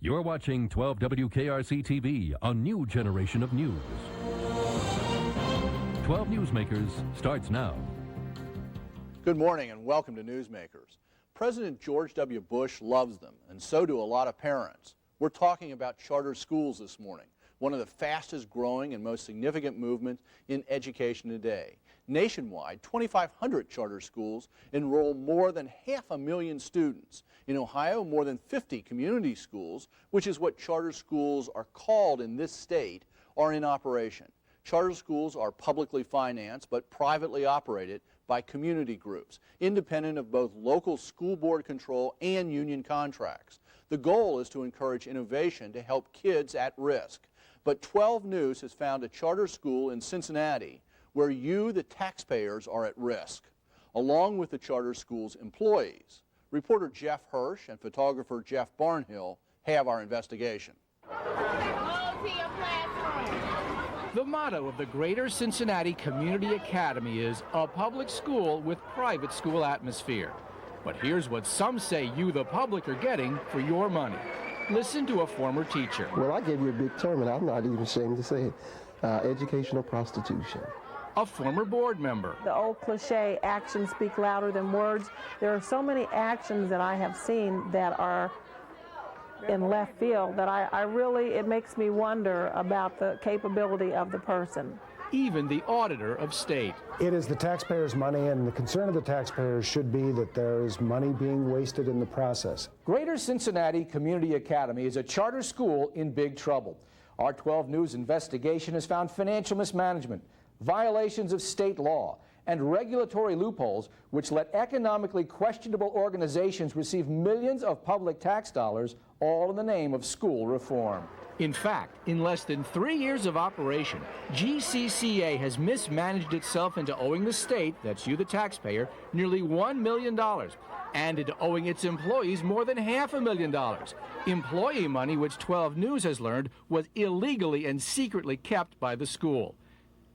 You're watching 12 WKRC-TV, a new generation of news. 12 Newsmakers starts now. Good morning and welcome to Newsmakers. President George W. Bush loves them, and so do a lot of parents. We're talking about charter schools this morning, one of the fastest growing and most significant movements in education today. Nationwide, 2,500 charter schools enroll more than 500,000 students. In Ohio, more than 50 community schools, which is what charter schools are called in this state, are in operation. Charter schools are publicly financed but privately operated by community groups, independent of both local school board control and union contracts. The goal is to encourage innovation to help kids at risk. But 12 News has found a charter school in Cincinnati where you, the taxpayers, are at risk, along with the charter school's employees. Reporter Jeff Hirsh and photographer Jeff Barnhill have our investigation. The motto of the Greater Cincinnati Community Academy is a public school with private school atmosphere. But here's what some say you, the public, are getting for your money. Listen to a former teacher. Well, I gave you a big term, and I'm not even ashamed to say it. Educational prostitution. A former board member. The old cliche, actions speak louder than words. There are so many actions that I have seen that are in left field that it makes me wonder about the capability of the person. Even the auditor of state. It is the taxpayers' money, and the concern of the taxpayers should be that there is money being wasted in the process. Greater Cincinnati Community Academy is a charter school in big trouble. Our 12 News investigation has found financial mismanagement, violations of state law, and regulatory loopholes which let economically questionable organizations receive millions of public tax dollars, all in the name of school reform. In fact, in less than 3 years of operation, GCCA has mismanaged itself into owing the state, that's you the taxpayer, nearly $1 million, and into owing its employees more than $500,000. Employee money, which 12 News has learned, was illegally and secretly kept by the school.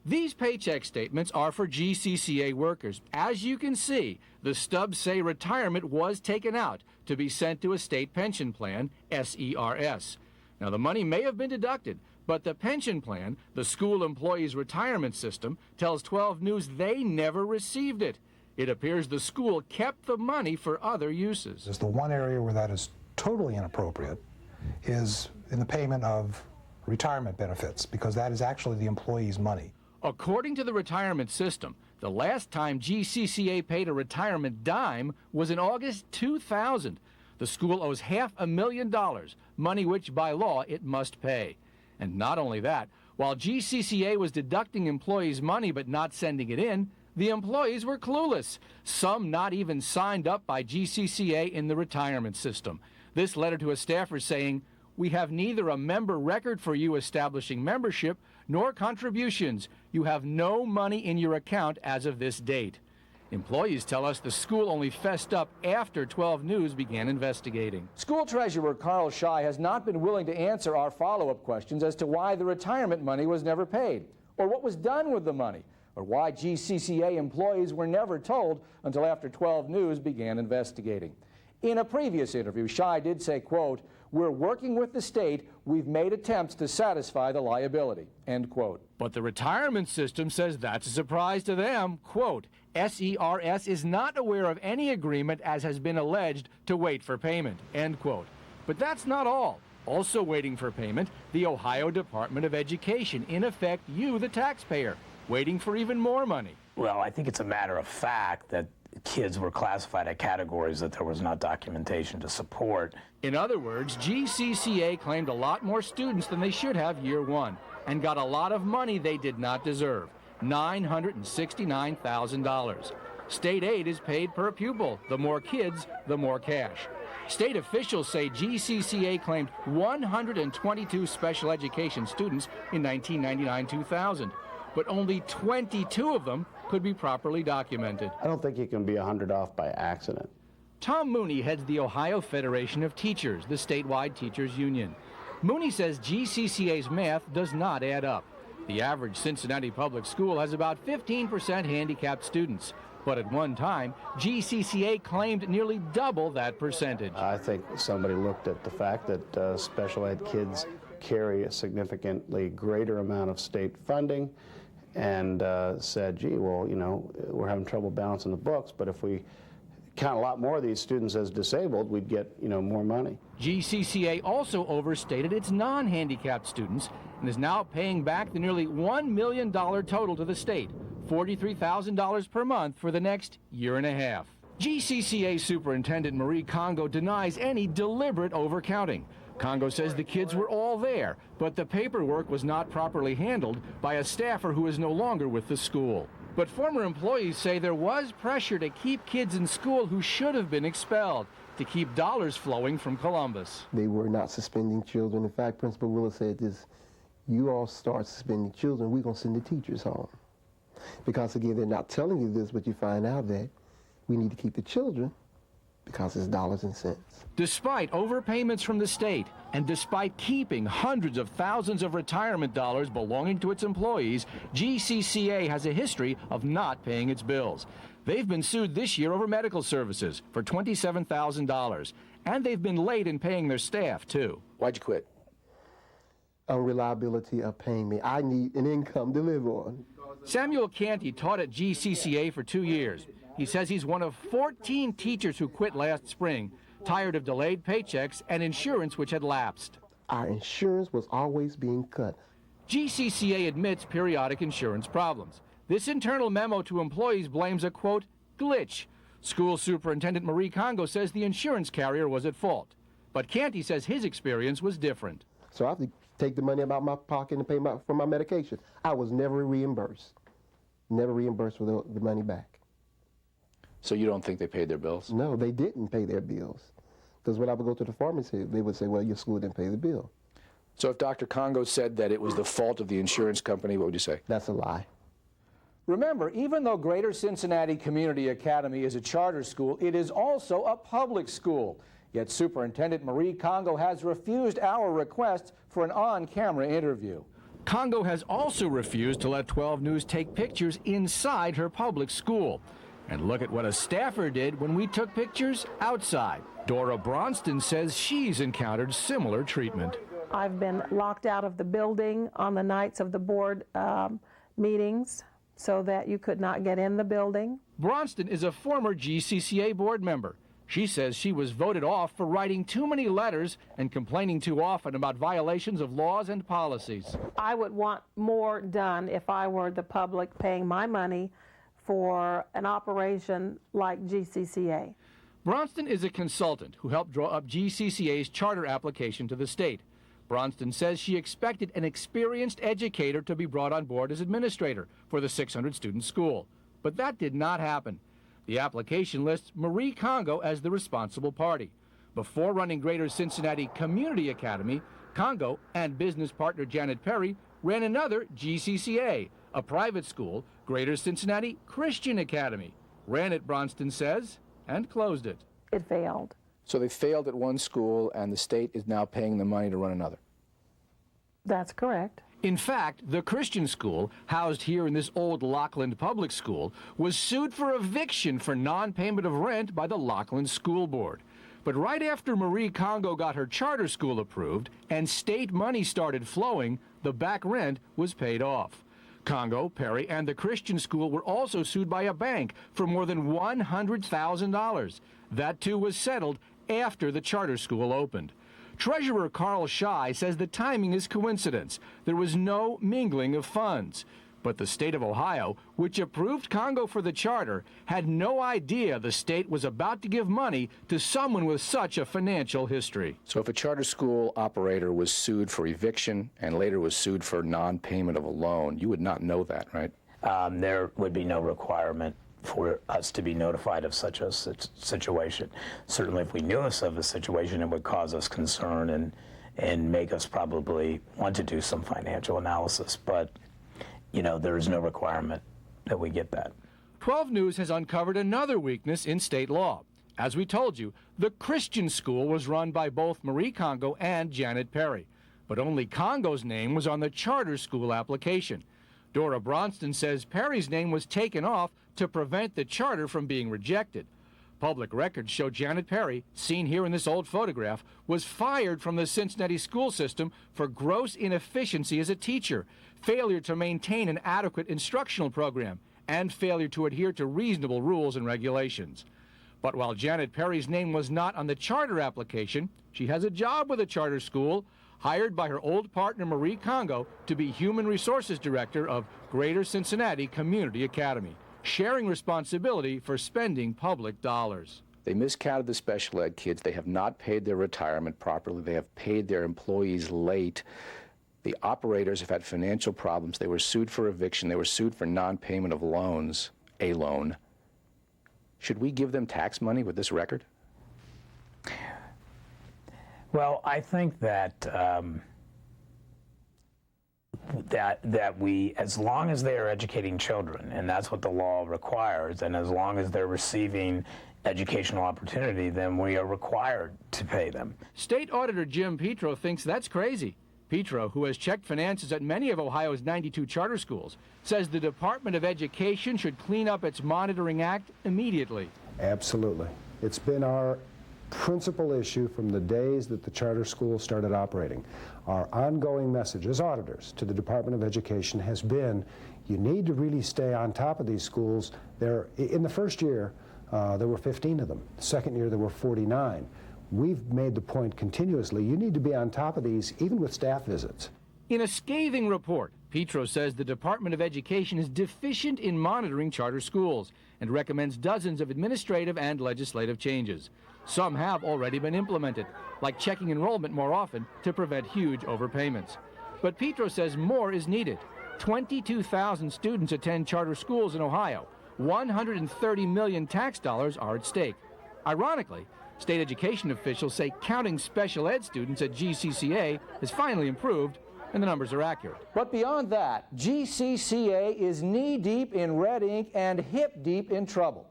These paycheck statements are for GCCA workers. As you can see, the stubs say retirement was taken out to be sent to a state pension plan, SERS. Now, the money may have been deducted, but the pension plan, the school employees' retirement system, tells 12 News they never received it. It appears the school kept the money for other uses. The one area where that is totally inappropriate is in the payment of retirement benefits, because that is actually the employee's money. According to the retirement system, the last time GCCA paid a retirement dime was in August 2000. The school owes $500,000, money which by law it must pay. And not only that, while GCCA was deducting employees' money but not sending it in, the employees were clueless, some not even signed up by GCCA in the retirement system. This letter to a staffer saying, "We have neither a member record for you establishing membership nor contributions. You have no money in your account as of this date." Employees tell us the school only fessed up after 12 News began investigating. School treasurer Carl Schei has not been willing to answer our follow-up questions as to why the retirement money was never paid, or what was done with the money, or why GCCA employees were never told until after 12 News began investigating. In a previous interview, Schei did say, quote, "We're working with the state. We've made attempts to satisfy the liability," end quote. But the retirement system says that's a surprise to them. Quote, "SERS is not aware of any agreement, as has been alleged, to wait for payment," end quote. But that's not all. Also waiting for payment, the Ohio Department of Education, in effect, you, the taxpayer, waiting for even more money. Well, I think it's a matter of fact that kids were classified at categories that there was not documentation to support. In other words, GCCA claimed a lot more students than they should have year one, and got a lot of money they did not deserve, $969,000. State aid is paid per pupil. The more kids, the more cash. State officials say GCCA claimed 122 special education students in 1999-2000, but only 22 of them could be properly documented. I don't think you can be 100 off by accident. Tom Mooney heads the Ohio Federation of Teachers, the statewide teachers union. Mooney says GCCA's math does not add up. The average Cincinnati public school has about 15% handicapped students. But at one time, GCCA claimed nearly double that percentage. I think somebody looked at the fact that special ed kids carry a significantly greater amount of state funding and said, gee, well, you know, we're having trouble balancing the books, but if we count a lot more of these students as disabled, we'd get, you know, more money. GCCA also overstated its non-handicapped students and is now paying back the nearly $1 million total to the state, $43,000 per month for the next year and a half. GCCA Superintendent Marie Congo denies any deliberate overcounting. Congo says the kids were all there, but the paperwork was not properly handled by a staffer who is no longer with the school. But former employees say there was pressure to keep kids in school who should have been expelled, to keep dollars flowing from Columbus. They were not suspending children. In fact, Principal Willis said this, you all start suspending children, we're going to send the teachers home. Because again, they're not telling you this, but you find out that we need to keep the children because it's dollars and cents. Despite overpayments from the state, and despite keeping hundreds of thousands of retirement dollars belonging to its employees, GCCA has a history of not paying its bills. They've been sued this year over medical services for $27,000, and they've been late in paying their staff, too. Why'd you quit? Unreliability of paying me. I need an income to live on. Samuel Canty taught at GCCA for 2 years. He says he's one of 14 teachers who quit last spring, tired of delayed paychecks and insurance which had lapsed. Our insurance was always being cut. GCCA admits periodic insurance problems. This internal memo to employees blames a, quote, glitch. School Superintendent Marie Congo says the insurance carrier was at fault. But Canty says his experience was different. So I have to take the money out of my pocket and pay for my medication. I was never reimbursed. Never reimbursed for the money back. So you don't think they paid their bills? No, they didn't pay their bills. Because when I would go to the pharmacy, they would say, well, your school didn't pay the bill. So if Dr. Congo said that it was the fault of the insurance company, what would you say? That's a lie. Remember, even though Greater Cincinnati Community Academy is a charter school, it is also a public school. Yet Superintendent Marie Congo has refused our request for an on-camera interview. Congo has also refused to let 12 News take pictures inside her public school. And look at what a staffer did when we took pictures outside. Dora Bronston says she's encountered similar treatment. I've been locked out of the building on the nights of the board meetings so that you could not get in the building. Bronston is a former GCCA board member. She says she was voted off for writing too many letters and complaining too often about violations of laws and policies. I would want more done if I were the public paying my money for an operation like GCCA. Bronston is a consultant who helped draw up GCCA's charter application to the state. Bronston says she expected an experienced educator to be brought on board as administrator for the 600-student school. But that did not happen. The application lists Marie Congo as the responsible party. Before running Greater Cincinnati Community Academy, Congo and business partner Janet Perry ran another GCCA, a private school, Greater Cincinnati Christian Academy. Ran it, Bronston says, and closed it. It failed. So they failed at one school, and the state is now paying them money to run another. That's correct. In fact, the Christian school, housed here in this old Lockland public school, was sued for eviction for non-payment of rent by the Lockland School Board. But right after Marie Congo got her charter school approved and state money started flowing, the back rent was paid off. Congo, Perry, and the Christian school were also sued by a bank for more than $100,000. That too was settled after the charter school opened. Treasurer Carl Schei says the timing is coincidence. There was no mingling of funds. But the state of Ohio, which approved Congo for the charter, had no idea the state was about to give money to someone with such a financial history. So if a charter school operator was sued for eviction and later was sued for non-payment of a loan, you would not know that, right? There would be no requirement for us to be notified of such a situation. Certainly if we knew of a situation, it would cause us concern and make us probably want to do some financial analysis. But, you know, there is no requirement that we get that. 12 News has uncovered another weakness in state law. As we told you, the Christian school was run by both Marie Congo and Janet Perry. but only Congo's name was on the charter school application. Dora Bronston says Perry's name was taken off to prevent the charter from being rejected. Public records show Janet Perry, seen here in this old photograph, was fired from the Cincinnati school system for gross inefficiency as a teacher, failure to maintain an adequate instructional program, and failure to adhere to reasonable rules and regulations. But while Janet Perry's name was not on the charter application, she has a job with a charter school, hired by her old partner Marie Congo to be Human Resources Director of Greater Cincinnati Community Academy, sharing responsibility for spending public dollars. They miscounted the special ed kids. They have not paid their retirement properly. They have paid their employees late. The operators have had financial problems. They were sued for eviction. They were sued for non-payment of loans, a loan. Should we give them tax money with this record? Well, I think that that we, as long as they are educating children, and that's what the law requires, and as long as they're receiving educational opportunity, then we are required to pay them. State Auditor Jim Petro thinks that's crazy. Petro, who has checked finances at many of Ohio's 92 charter schools, says the Department of Education should clean up its monitoring act immediately. Absolutely. It's been our principal issue from the days that the charter school started operating. Our ongoing message as auditors to the Department of Education has been, you need to really stay on top of these schools. In the first year, there were 15 of them. The second year, there were 49. We've made the point continuously, you need to be on top of these, even with staff visits. In a scathing report, Petro says the Department of Education is deficient in monitoring charter schools and recommends dozens of administrative and legislative changes. Some have already been implemented, like checking enrollment more often to prevent huge overpayments. But Petro says more is needed. 22,000 students attend charter schools in Ohio. 130 million tax dollars are at stake. Ironically, state education officials say counting special ed students at GCCA has finally improved, and the numbers are accurate. But beyond that, GCCA is knee-deep in red ink and hip-deep in trouble.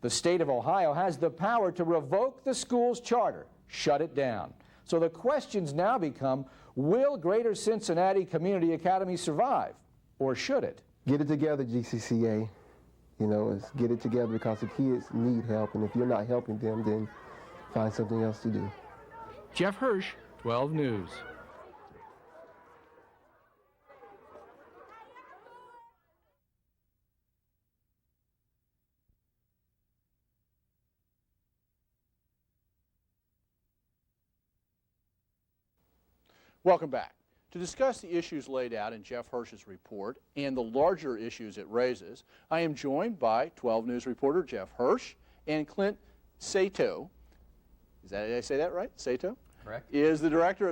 The state of Ohio has the power to revoke the school's charter, shut it down. So the questions now become, will Greater Cincinnati Community Academy survive, or should it? Get it together, GCCA. You know, get it together, because the kids need help, and if you're not helping them, then find something else to do. Jeff Hirsh, 12 News. Welcome back. To discuss the issues laid out in Jeff Hirsh's report and the larger issues it raises, I am joined by 12 News reporter Jeff Hirsh and Clint Satow. Did I say that right? Satow? Correct. Who is the director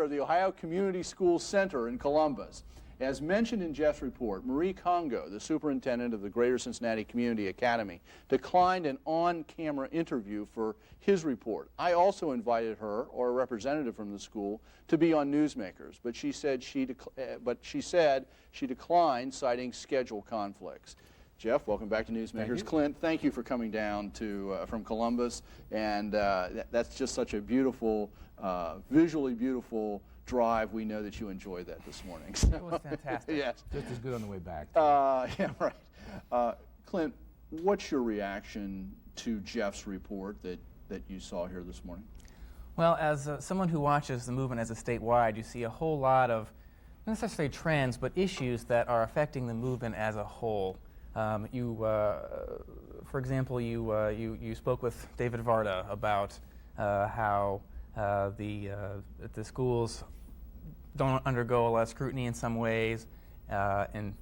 of the Ohio Community School Center in Columbus. As mentioned in Jeff's report, Marie Congo, the superintendent of the Greater Cincinnati Community Academy, declined an on-camera interview for his report. I also invited her, or a representative from the school, to be on Newsmakers, but she said she declined, citing schedule conflicts. Jeff, welcome back to Newsmakers. Clint, thank you for coming down from Columbus, and that's just such a beautiful, visually beautiful drive. We know that you enjoyed that this morning. So. It was fantastic. Yes. Just as good on the way back. Yeah, right. Clint, what's your reaction to Jeff's report that you saw here this morning? Well, as someone who watches the movement as a statewide, you see a whole lot of, not necessarily trends, but issues that are affecting the movement as a whole. For example, you spoke with David Varda about how the schools don't undergo a lot of scrutiny in some ways. In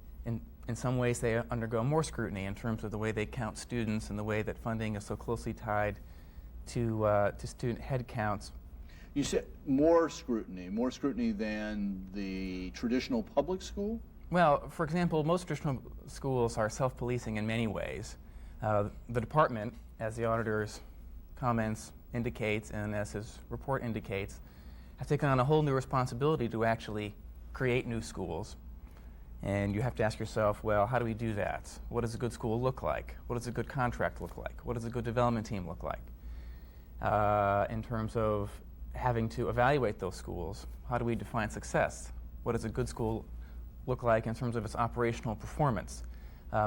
some ways, they undergo more scrutiny in terms of the way they count students and the way that funding is so closely tied to student head counts. You said more scrutiny than the traditional public school? Well, for example, most traditional schools are self-policing in many ways. The department, as the auditor's comments indicates and as his report indicates, has taken on a whole new responsibility to actually create new schools. And you have to ask yourself, well, how do we do that? What does a good school look like? What does a good contract look like? What does a good development team look like? In terms of having to evaluate those schools. How do we define success? What does a good school look like in terms of its operational performance,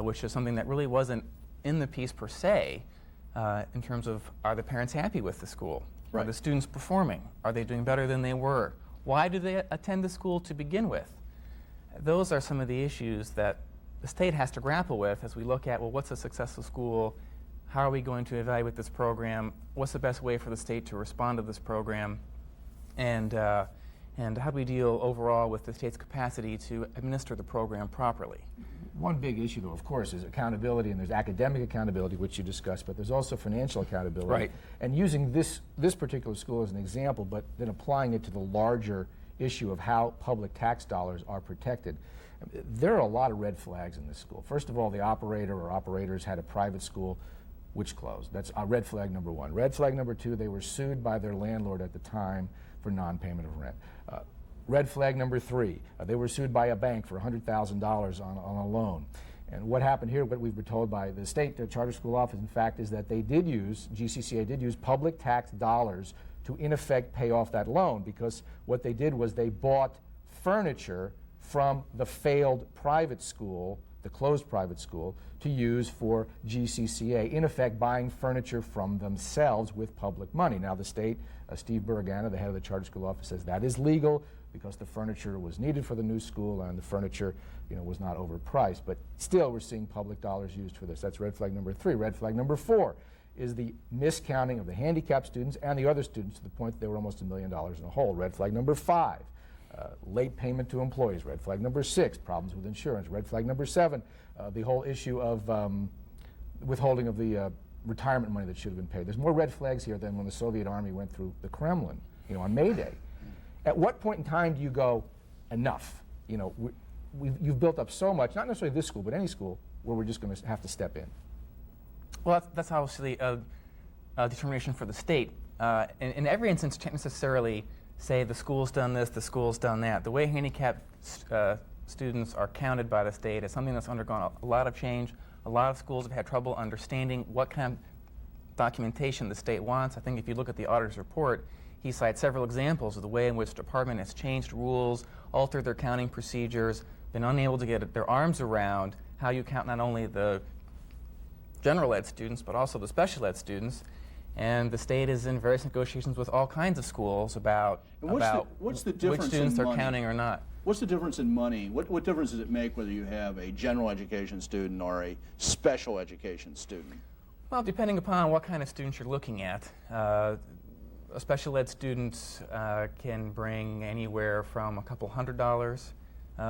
which is something that really wasn't in the piece per se, in terms of, are the parents happy with the school? Right. Are the students performing? Are they doing better than they were? Why do they attend the school to begin with? Those are some of the issues that the state has to grapple with as we look at, well, what's a successful school? How are we going to evaluate this program? What's the best way for the state to respond to this program? And how do we deal overall with the state's capacity to administer the program properly? One big issue, though, of course, is accountability, and there's academic accountability, which you discussed, but there's also financial accountability. Right. And using this particular school as an example, but then applying it to the larger issue of how public tax dollars are protected, there are a lot of red flags in this school. First of all, the operator or operators had a private school which closed. That's red flag number one. Red flag number two, they were sued by their landlord at the time for non-payment of rent. Red flag number three, they were sued by a bank for $100,000 on a loan. And what happened here, what we've been told by the state charter school office, in fact, is that they did use, GCCA did use public tax dollars to in effect pay off that loan, because what they did was they bought furniture from the failed private school, the closed private school, to use for GCCA, in effect buying furniture from themselves with public money. Now the state, Steve Buragana, the head of the charter school office, says that is legal because the furniture was needed for the new school and the furniture, was not overpriced. But still, we're seeing public dollars used for this. That's red flag number three. Red flag number four is the miscounting of the handicapped students and the other students to the point that they were almost $1 million in a hole. Red flag number five, late payment to employees. Red flag number six, problems with insurance. Red flag number seven, the whole issue of withholding of the retirement money that should have been paid. There's more red flags here than when the Soviet Army went through the Kremlin, on May Day. At what point in time do you go, enough? You've built up so much, not necessarily this school, but any school, where we're just going to have to step in. Well, that's obviously a determination for the state. In every instance, you can't necessarily say the school's done this, the school's done that. The way handicapped students are counted by the state is something that's undergone a lot of change. A lot of schools have had trouble understanding what kind of documentation the state wants. I think if you look at the auditor's report, he cites several examples of the way in which the department has changed rules, altered their counting procedures, been unable to get their arms around how you count not only the general ed students, but also the special ed students. And the state is in various negotiations with all kinds of schools about what's the difference which students in they're counting or not. What's the difference in money? What difference does it make whether you have a general education student or a special education student? Well, depending upon what kind of students you're looking at. A special ed student can bring anywhere from a couple $100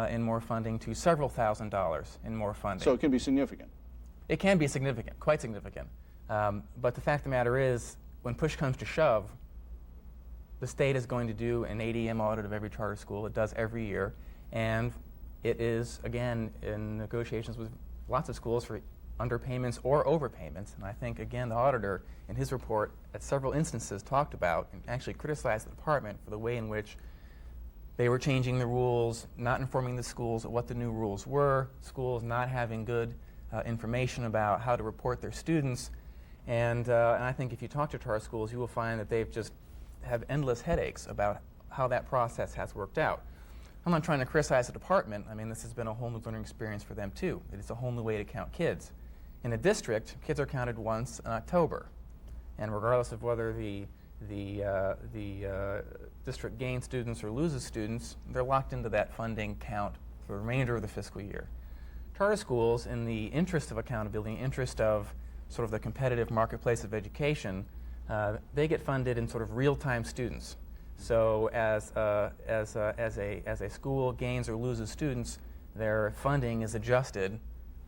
in more funding to several $1,000s in more funding. So it can be significant. It can be significant, quite significant. But the fact of the matter is, when push comes to shove, the state is going to do an ADM audit of every charter school. It does every year. And it is, again, in negotiations with lots of schools for underpayments or overpayments. And I think, again, the auditor, in his report, at several instances talked about and actually criticized the department for the way in which they were changing the rules, not informing the schools of what the new rules were, schools not having good information about how to report their students. And I think if you talk to charter schools, you will find that they've just have endless headaches about how that process has worked out. I'm not trying to criticize the department. I mean, this has been a whole new learning experience for them too. It's a whole new way to count kids. In a district, kids are counted once in October, and regardless of whether the district gains students or loses students, they're locked into that funding count for the remainder of the fiscal year. Charter schools, in the interest of accountability, interest of sort of the competitive marketplace of education, they get funded in sort of real-time students. So as a school gains or loses students, their funding is adjusted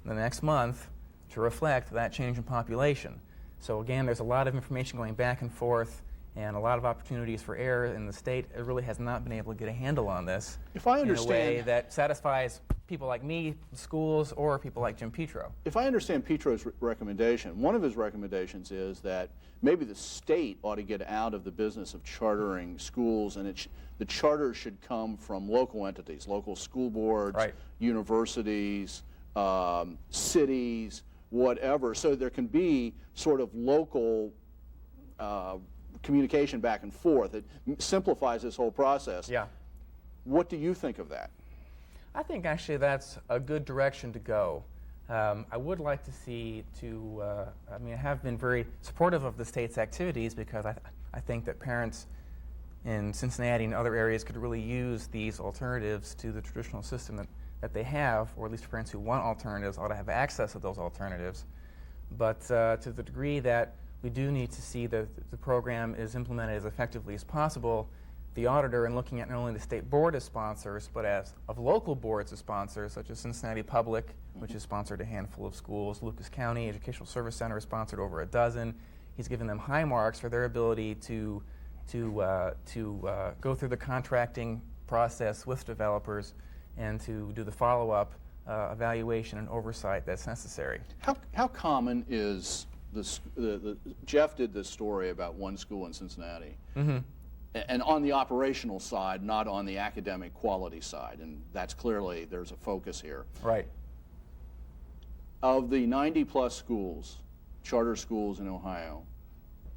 the next month to reflect that change in population. So again, there's a lot of information going back and forth and a lot of opportunities for error, and the state really has not been able to get a handle on this if I understand, in a way that satisfies people like me, schools, or people like Jim Petro. If I understand Petro's recommendation, one of his recommendations is that maybe the state ought to get out of the business of chartering schools, and the charter should come from local entities, local school boards, right, universities, cities, whatever, so there can be sort of local communication back and forth. It simplifies this whole process. Yeah. What do you think of that? I think actually that's a good direction to go. I would like to see I mean, I have been very supportive of the state's activities because I think that parents in Cincinnati and other areas could really use these alternatives to the traditional system that they have, or at least parents who want alternatives ought to have access to those alternatives. But to the degree that we do need to see that the program is implemented as effectively as possible, the auditor, in looking at not only the state board as sponsors, but of local boards as sponsors, such as Cincinnati Public, which has sponsored a handful of schools, Lucas County Educational Service Center has sponsored over a dozen. He's given them high marks for their ability to go through the contracting process with developers and to do the follow-up evaluation and oversight that's necessary. How common is this? Jeff did this story about one school in Cincinnati. Mm-hmm. And on the operational side, not on the academic quality side, and that's clearly, there's a focus here. Right. Of the 90-plus schools, charter schools in Ohio,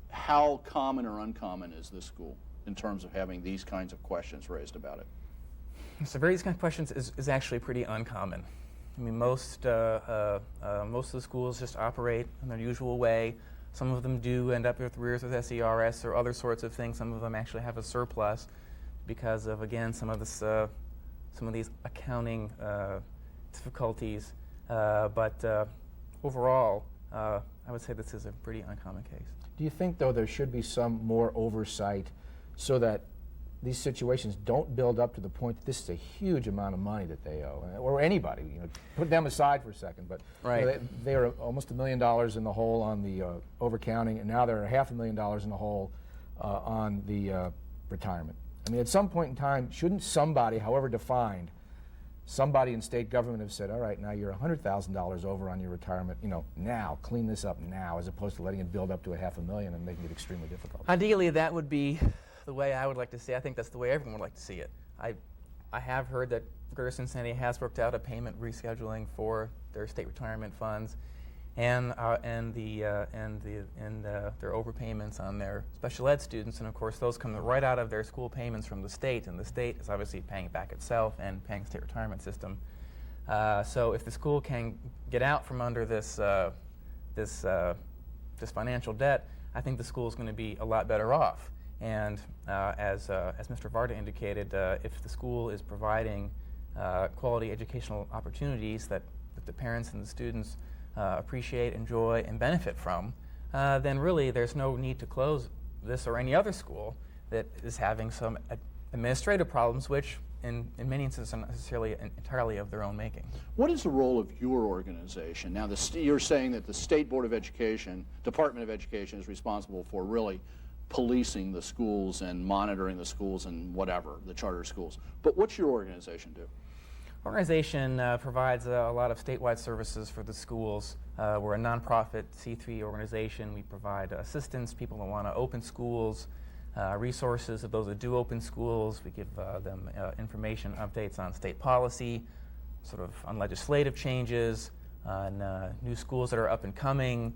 how common or uncommon is this school in terms of having these kinds of questions raised about it? So these kind of questions is actually pretty uncommon. I mean, most of the schools just operate in their usual way. Some of them do end up with arrears with SERS or other sorts of things. Some of them actually have a surplus because of, again, some of these accounting difficulties. But overall, I would say this is a pretty uncommon case. Do you think, though, there should be some more oversight so that these situations don't build up to the point that this is a huge amount of money that they owe, or anybody? You know, put them aside for a second, but right. You know, they are almost $1 million in the hole on the overcounting, and now they're $500,000 in the hole on the retirement. I mean, at some point in time, shouldn't somebody, however defined, somebody in state government have said, all right, now you're $100,000 over on your retirement, you know, now, clean this up now, as opposed to letting it build up to $500,000 and making it extremely difficult? Ideally, that would be the way I would like to see it. I think that's the way everyone would like to see it. I have heard that Greater Cincinnati has worked out a payment rescheduling for their state retirement funds and their overpayments on their special ed students, and of course those come right out of their school payments from the state, and the state is obviously paying it back itself and paying the state retirement system. So if the school can get out from under this financial debt, I think the school is going to be a lot better off. And as Mr. Varda indicated, if the school is providing quality educational opportunities that the parents and the students appreciate, enjoy, and benefit from, then really there's no need to close this or any other school that is having some administrative problems, which in many instances are not necessarily entirely of their own making. What is the role of your organization? Now, you're saying that the State Board of Education, Department of Education, is responsible for really policing the schools and monitoring the schools and whatever, the charter schools. But what's your organization do? Our organization provides a lot of statewide services for the schools. We're a nonprofit C3 organization. We provide assistance, people that want to open schools, resources of those that do open schools. We give them information, updates on state policy, sort of on legislative changes, on new schools that are up and coming,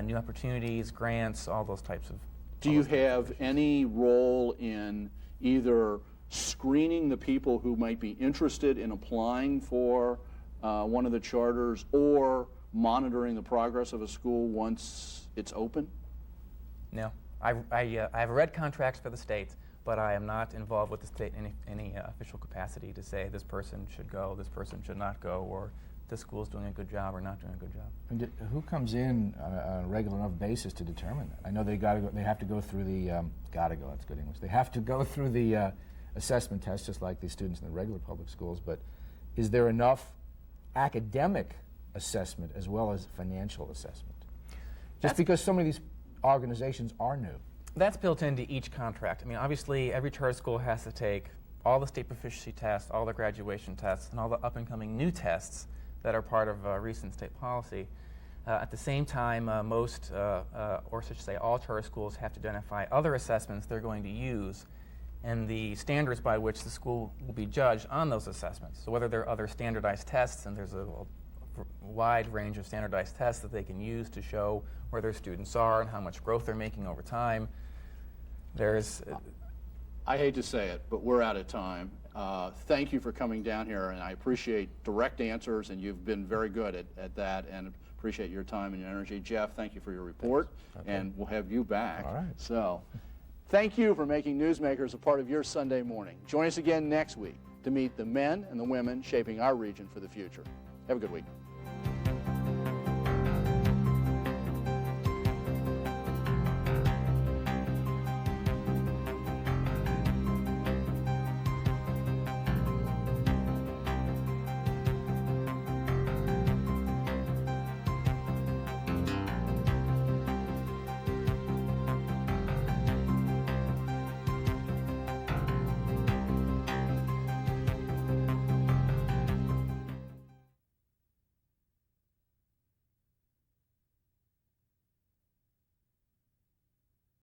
new opportunities, grants, all those types of. Do you have any role in either screening the people who might be interested in applying for one of the charters or monitoring the progress of a school once it's open? No. I have read contracts for the state, but I am not involved with the state in any official capacity to say this person should go, this person should not go, or this school is doing a good job or not doing a good job. And who comes in on a regular enough basis to determine that? I know they have to go through the that's good English. They have to go through the assessment test just like the students in the regular public schools, but is there enough academic assessment as well as financial assessment? Just because so many of these organizations are new. That's built into each contract. I mean, obviously every charter school has to take all the state proficiency tests, all the graduation tests, and all the up-and-coming new tests that are part of recent state policy. At the same time, most, or should I say all charter schools have to identify other assessments they're going to use and the standards by which the school will be judged on those assessments. So whether there are other standardized tests, and there's a wide range of standardized tests that they can use to show where their students are and how much growth they're making over time. there's... I hate to say it, but we're out of time. Thank you for coming down here, and I appreciate direct answers, and you've been very good at that, and appreciate your time and your energy. Jeff, thank you for your report, and we'll have you back. All right. So, thank you for making Newsmakers a part of your Sunday morning. Join us again next week to meet the men and the women shaping our region for the future. Have a good week.